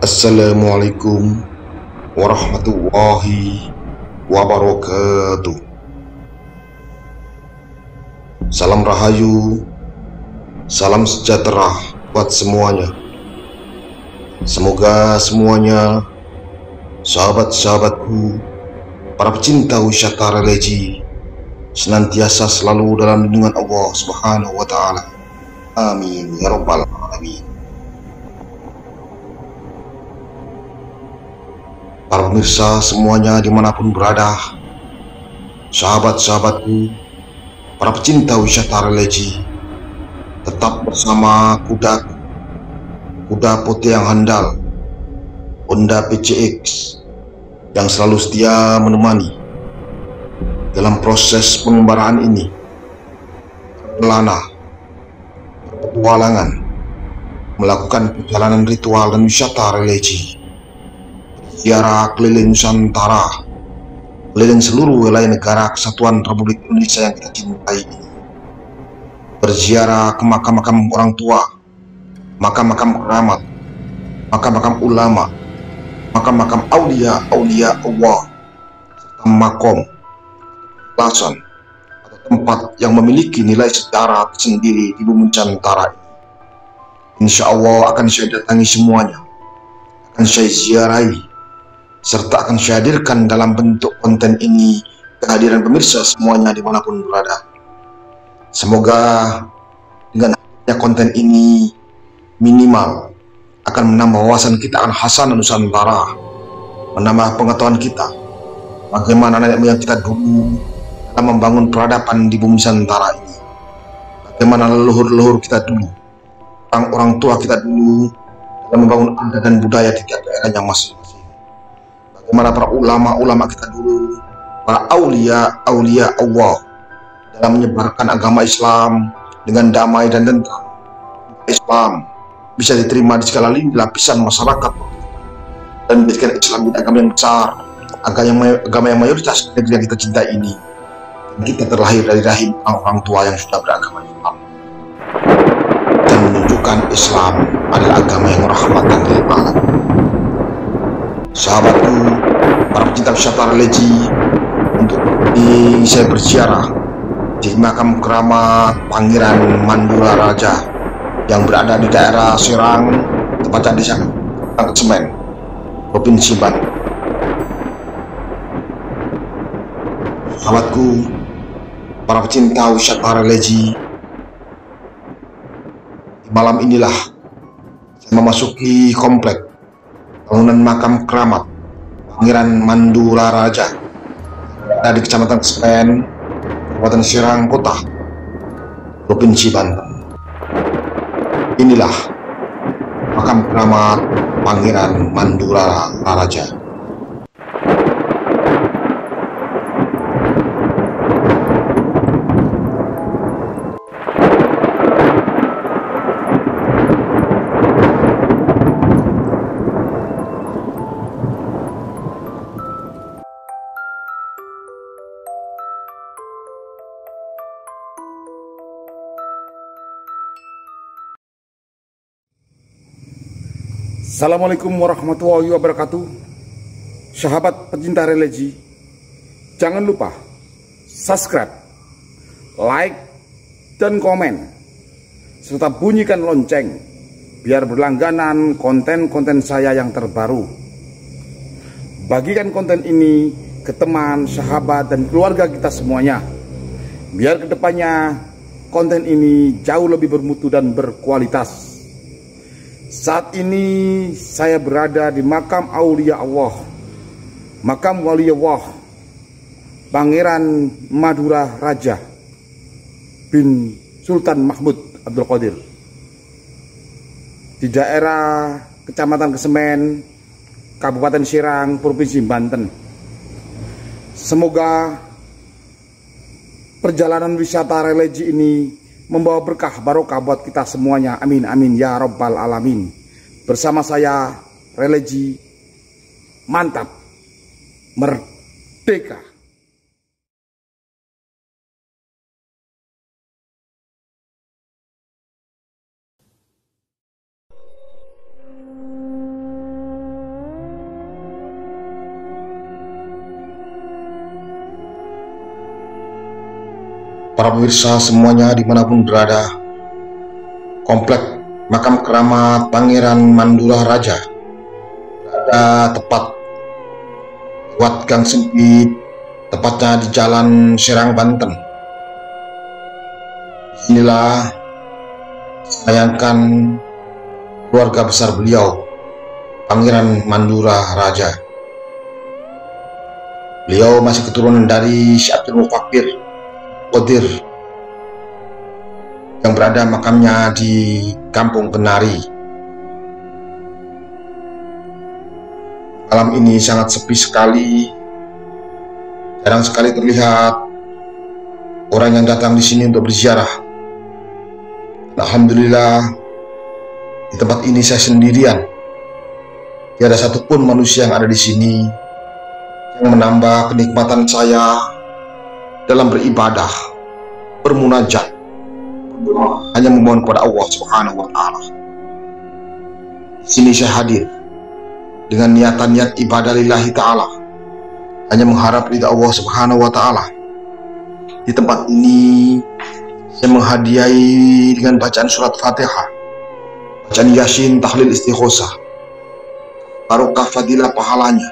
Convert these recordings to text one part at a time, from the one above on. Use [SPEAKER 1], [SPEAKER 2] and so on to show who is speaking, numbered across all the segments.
[SPEAKER 1] Assalamualaikum warahmatullahi wabarakatuh. Salam rahayu, salam sejahtera buat semuanya. Semoga semuanya, sahabat-sahabatku, para pecinta wisata religi, senantiasa selalu dalam lindungan Allah Subhanahu wa Ta'ala. Amin ya Rabbal Alamin. Para pemirsa semuanya dimanapun berada, sahabat-sahabatku, para pecinta wisata religi, tetap bersama kuda putih yang handal, Honda PCX, yang selalu setia menemani dalam proses pengembaraan ini. Pelana, petualangan, melakukan perjalanan ritual dan wisata religi, ziarah keliling Nusantara, keliling seluruh wilayah negara kesatuan Republik Indonesia yang kita cintai ini. Berziarah ke makam-makam orang tua, makam-makam keramat, makam-makam ulama, makam-makam aulia Allah, serta makom, lasan, atau tempat yang memiliki nilai sejarah sendiri di bumi Nusantara ini. Insya Allah akan saya datangi semuanya, akan saya ziarahi, serta akan saya hadirkan dalam bentuk konten ini kehadiran pemirsa semuanya dimanapun berada. Semoga dengan adanya konten ini minimal akan menambah wawasan kita akan khasanah Nusantara, menambah pengetahuan kita bagaimana nenek moyang kita dulu dalam membangun peradaban di bumi Nusantara ini, bagaimana leluhur-leluhur kita dulu, orang-orang tua kita dulu dalam membangun adat dan budaya di tiap daerahnya masing-masing, bagaimana para ulama-ulama kita dulu, para aulia Allah dalam menyebarkan agama Islam dengan damai dan tentram. Islam bisa diterima di segala lini lapisan masyarakat dan menjadikan Islam menjadi agama yang besar, agama yang mayoritas negeri yang kita cintai ini. Dan kita terlahir dari rahim orang tua yang sudah beragama Islam dan menunjukkan Islam adalah agama yang rahmatan lil alamin. Sahabatku, para pecinta wisata religi, untuk ini saya berziarah di makam keramat Pangeran Mandura Raja yang berada di daerah Serang, tepatnya di Semen, Provinsi Banten. Sahabatku, para pecinta wisata religi, di malam inilah saya memasuki komplek bangunan makam keramat Pangeran Mandura Raja ada di Kecamatan Semen, Kabupaten Serang Kota, Provinsi Banten. Inilah makam keramat Pangeran Mandura Raja.
[SPEAKER 2] Assalamualaikum warahmatullahi wabarakatuh. Sahabat pecinta religi, jangan lupa subscribe, like, dan komen, serta bunyikan lonceng biar berlangganan konten-konten saya yang terbaru. Bagikan konten ini ke teman, sahabat, dan keluarga kita semuanya, biar kedepannya konten ini jauh lebih bermutu dan berkualitas. Saat ini saya berada di makam aulia Allah, makam wali Allah, Pangeran Mandura Raja bin Sultan Mahmud Abdul Qadir, di daerah Kecamatan Kesemen, Kabupaten Serang, Provinsi Banten. Semoga perjalanan wisata religi ini membawa berkah barokah buat kita semuanya. Amin amin ya Rabbal Alamin. Bersama saya religi mantap merdeka.
[SPEAKER 1] para pemirsa semuanya dimanapun berada, komplek makam keramat Pangeran Mandura Raja berada tepat lewat gang sempit, tepatnya di Jalan Serang, Banten. Inilah sayangkan keluarga besar beliau, Pangeran Mandura Raja. Beliau masih keturunan dari Syekh Abdul Mufakkir Qadir yang berada makamnya di Kampung Kenari. Malam ini sangat sepi sekali, jarang sekali terlihat orang yang datang di sini untuk berziarah. Alhamdulillah, di tempat ini saya sendirian. Tiada satupun manusia yang ada di sini yang menambah kenikmatan saya dalam beribadah, bermunajat, hanya memohon kepada Allah Subhanahu wa Ta'ala. Di sini saya hadir dengan niat ibadah lillahi ta'ala, hanya mengharap ridha Allah Subhanahu wa Ta'ala. Di tempat ini saya menghadiahi dengan bacaan surat Fatihah, bacaan Yasin, tahlil istighosah, barokah fadilah pahalanya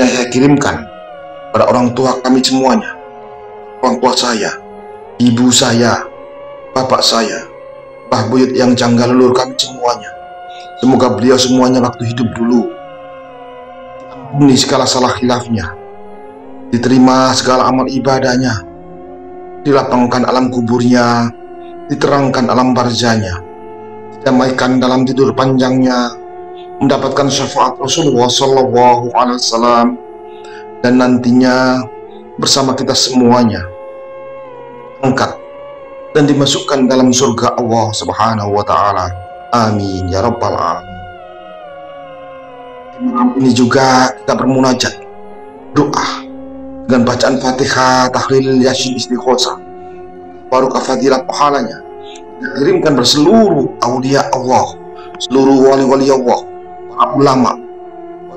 [SPEAKER 1] yang saya kirimkan pada orang tua kami semuanya, orang tua saya, ibu saya, bapak saya, Mbah Buyut yang janggal leluhur kami semuanya. Semoga beliau semuanya waktu hidup dulu diampuni segala salah khilafnya, diterima segala amal ibadahnya, dilapangkan alam kuburnya, diterangkan alam barzahnya, didamaikan dalam tidur panjangnya, mendapatkan syafaat Rasulullah Sallallahu Alaihi Wasallam, dan nantinya bersama kita semuanya angkat dan dimasukkan dalam surga Allah Subhanahu wa Ta'ala. Amin ya rabbal alamin. Malam ini juga kita bermunajat, doa dengan bacaan Fatihah, tahlil, Yasin, istighosah, barokah fadilah pahalanya dikirimkan berseluruh aulia Allah, seluruh wali-wali Allah, para ulama,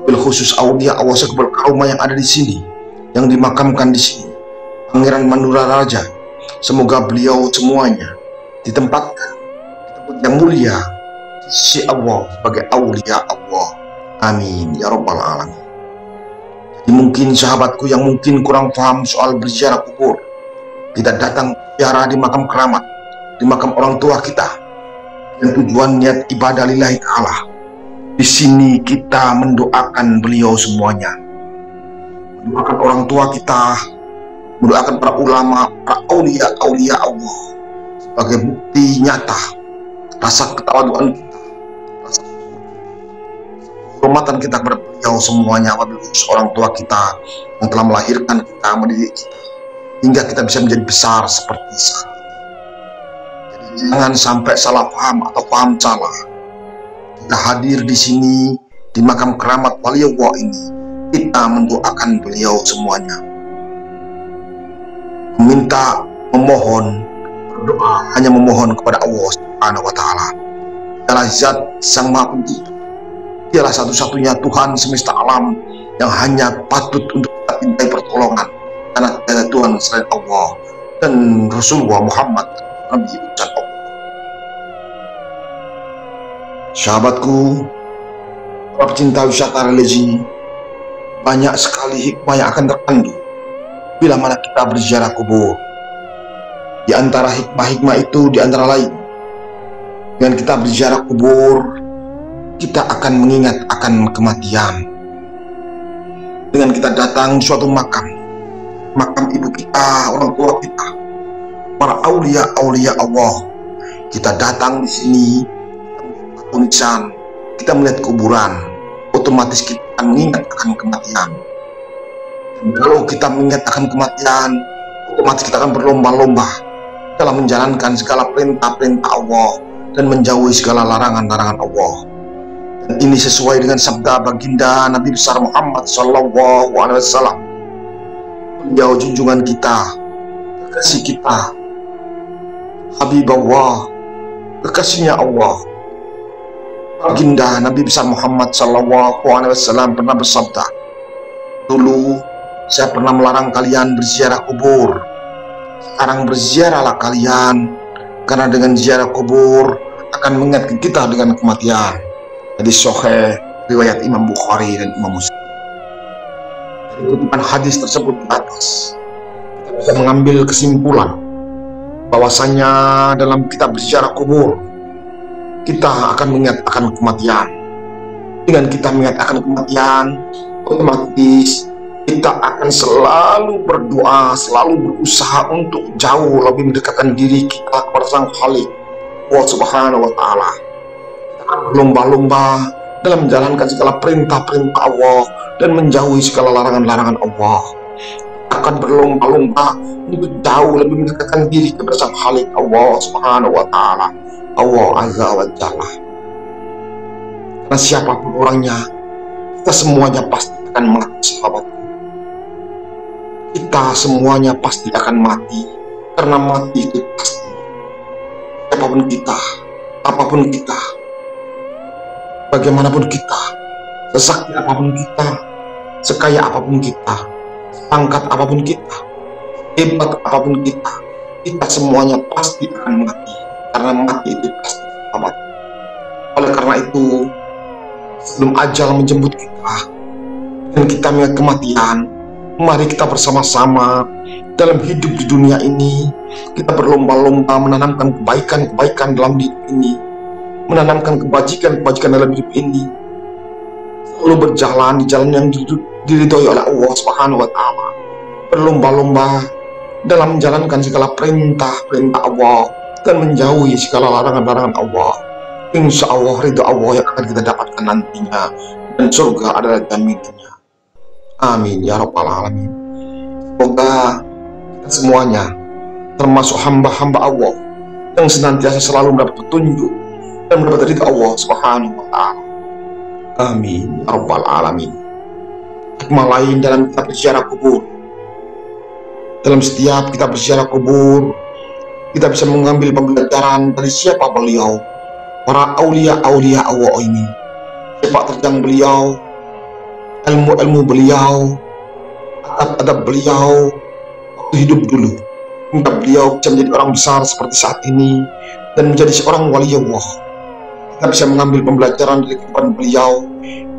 [SPEAKER 1] wabil khusus aulia Allah sekebal kaum yang ada di sini, yang dimakamkan di sini, Pangeran Mandura Raja. Semoga beliau semuanya ditempatkan di tempat yang mulia di sisi Allah sebagai aulia Allah. Amin ya rabbal alamin. Jadi mungkin sahabatku yang mungkin kurang paham soal berziarah kubur, tidak datang ziarah di makam keramat, di makam orang tua kita, dan tujuan niat ibadah lillahi ta'ala. Di sini kita mendoakan beliau semuanya, mendoakan orang tua kita, mendoakan para ulama, para aulia Allah, sebagai bukti nyata rasa ketawaduan kita, rasa kehormatan kita kepada beliau semuanya, wabil khusus orang tua kita yang telah melahirkan kita, mendidik kita, hingga kita bisa menjadi besar seperti saat ini. Jadi jangan sampai salah paham atau paham salah. Kita hadir di sini di makam keramat wali Allah ini, kita mendoakan beliau semuanya, meminta, memohon, berdoa, hanya memohon kepada Allah Subhanahu wa Ta'ala. Dialah Zat Sang Maha Pencipta, dialah satu-satunya Tuhan semesta alam yang hanya patut untuk kita mintai pertolongan, karena tiada Tuhan selain Allah dan Rasulullah Muhammad Nabi utusan Allah. Sahabatku, para pecinta wisata religi, banyak sekali hikmah yang akan terkandung bila mana kita berziarah kubur. Di antara hikmah-hikmah itu, di antara lain, dengan kita berziarah kubur, kita akan mengingat akan kematian. Dengan kita datang di suatu makam ibu kita, orang tua kita, para aulia Allah, kita datang di sini, tulisan, kita melihat kuburan, otomatis kita akan mengingat akan kematian. Dan kalau kita mengingat akan kematian, otomatis kita akan berlomba-lomba dalam menjalankan segala perintah-perintah Allah dan menjauhi segala larangan-larangan Allah. Dan ini sesuai dengan sabda baginda Nabi besar Muhammad Sallallahu Alaihi Wasallam, beliau junjungan kita, kekasih kita, Habibullah, kekasihnya Allah. Baginda Nabi besar Muhammad Sallallahu Alaihi Wasallam pernah bersabda, dulu saya pernah melarang kalian berziarah kubur, Sekarang berziarahlah kalian, karena dengan ziarah kubur akan mengingatkan kita dengan kematian. Hadis sahih riwayat Imam Bukhari dan Imam Muslim. Dari kutipan hadis tersebut di atas, kita bisa mengambil kesimpulan bahwasanya dalam kita berziarah kubur, kita akan mengingat akan kematian. Dengan kita mengingat akan kematian, otomatis kita akan selalu berdoa, selalu berusaha untuk jauh lebih mendekatkan diri kita kepada Sang Khalik, Allah Subhanahu wa Ta'ala. Kita akan berlomba-lomba dalam menjalankan segala perintah-perintah Allah dan menjauhi segala larangan-larangan Allah. Kita akan berlomba-lomba untuk jauh lebih mendekatkan diri kepada Sang Khalik, Allah Subhanahu wa Ta'ala, Allah Azza wa Jalla. Karena siapapun orangnya, kita semuanya pasti akan mati, sahabat. Kita semuanya pasti akan mati, karena mati itu pasti. Siapapun kita, apapun kita, bagaimanapun kita, sesakti apapun kita, sekaya apapun kita, pangkat apapun kita, hebat apapun kita, kita semuanya pasti akan mati, karena mati itu pasti, sahabat. Oleh karena itu, sebelum ajal menjemput kita dan kita melihat kematian, mari kita bersama-sama dalam hidup di dunia ini, kita berlomba-lomba menanamkan kebaikan-kebaikan dalam hidup ini, menanamkan kebajikan-kebajikan dalam hidup ini, selalu berjalan di jalan yang diridhoi oleh Allah Subhanahu wa Ta'ala, berlomba-lomba dalam menjalankan segala perintah-perintah Allah dan menjauhi segala larangan-larangan Allah. Insya Allah ridho Allah yang akan kita dapatkan nantinya, dan surga adalah jaminannya. Amin ya rabbal alamin. Semoga kita semuanya, termasuk hamba-hamba Allah, yang senantiasa selalu mendapat petunjuk dan mendapat ridho Allah Subhanahu wa Ta'ala. Amin ya rabbal alamin. Hikmah lain dalam kita berziarah kubur, dalam setiap kita berziarah kubur, kita bisa mengambil pembelajaran dari siapa beliau, para aulia-aulia Allah ini, sepak terjang beliau, ilmu-ilmu beliau, adab-adab beliau waktu hidup dulu, hingga beliau bisa menjadi orang besar seperti saat ini dan menjadi seorang wali Allah. Kita bisa mengambil pembelajaran dari kehidupan beliau,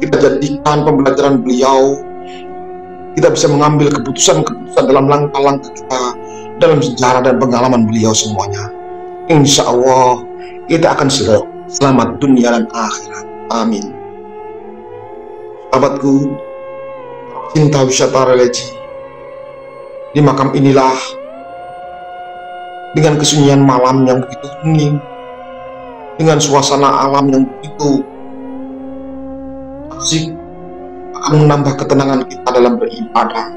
[SPEAKER 1] kita jadikan pembelajaran beliau, kita bisa mengambil keputusan-keputusan dalam langkah-langkah kita dalam sejarah dan pengalaman beliau semuanya. Insya Allah kita akan selamat dunia dan akhirat. Amin. Sahabatku, cinta wisata religi, di makam inilah, dengan kesunyian malam yang begitu hening, dengan suasana alam yang begitu asik, akan menambah ketenangan kita dalam beribadah,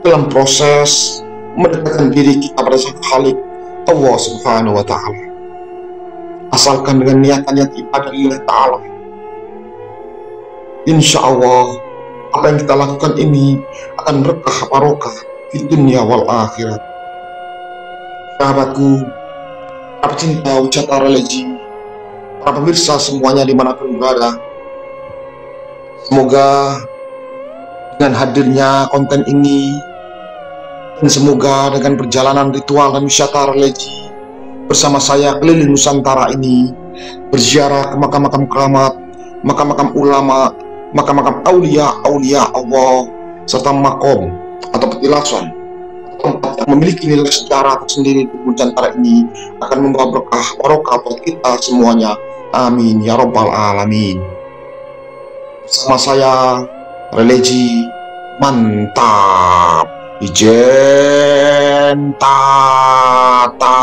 [SPEAKER 1] dalam proses mendekatkan diri kita pada Sang Khalik, Allah Subhanahu wa Ta'ala. Asalkan dengan niat-niat ibadah lillahi ta'ala, insya Allah apa yang kita lakukan ini akan berkah barokah di dunia wal akhirat. Sahabatku, para pecinta wisata religi, para pemirsa semuanya dimanapun berada, semoga dengan hadirnya konten ini, dan semoga dengan perjalanan ritual dan wisata religi bersama saya keliling Nusantara ini, berziarah ke makam-makam keramat, makam-makam ulama, makam-makam aulia-aulia Allah, serta makom atau petilasan, tempat yang memiliki nilai sejarah tersendiri di Nusantara ini, akan membawa berkah barokah buat kita semuanya. Amin ya rabbal alamin. Bersama saya, religi mantap. Ijen tata.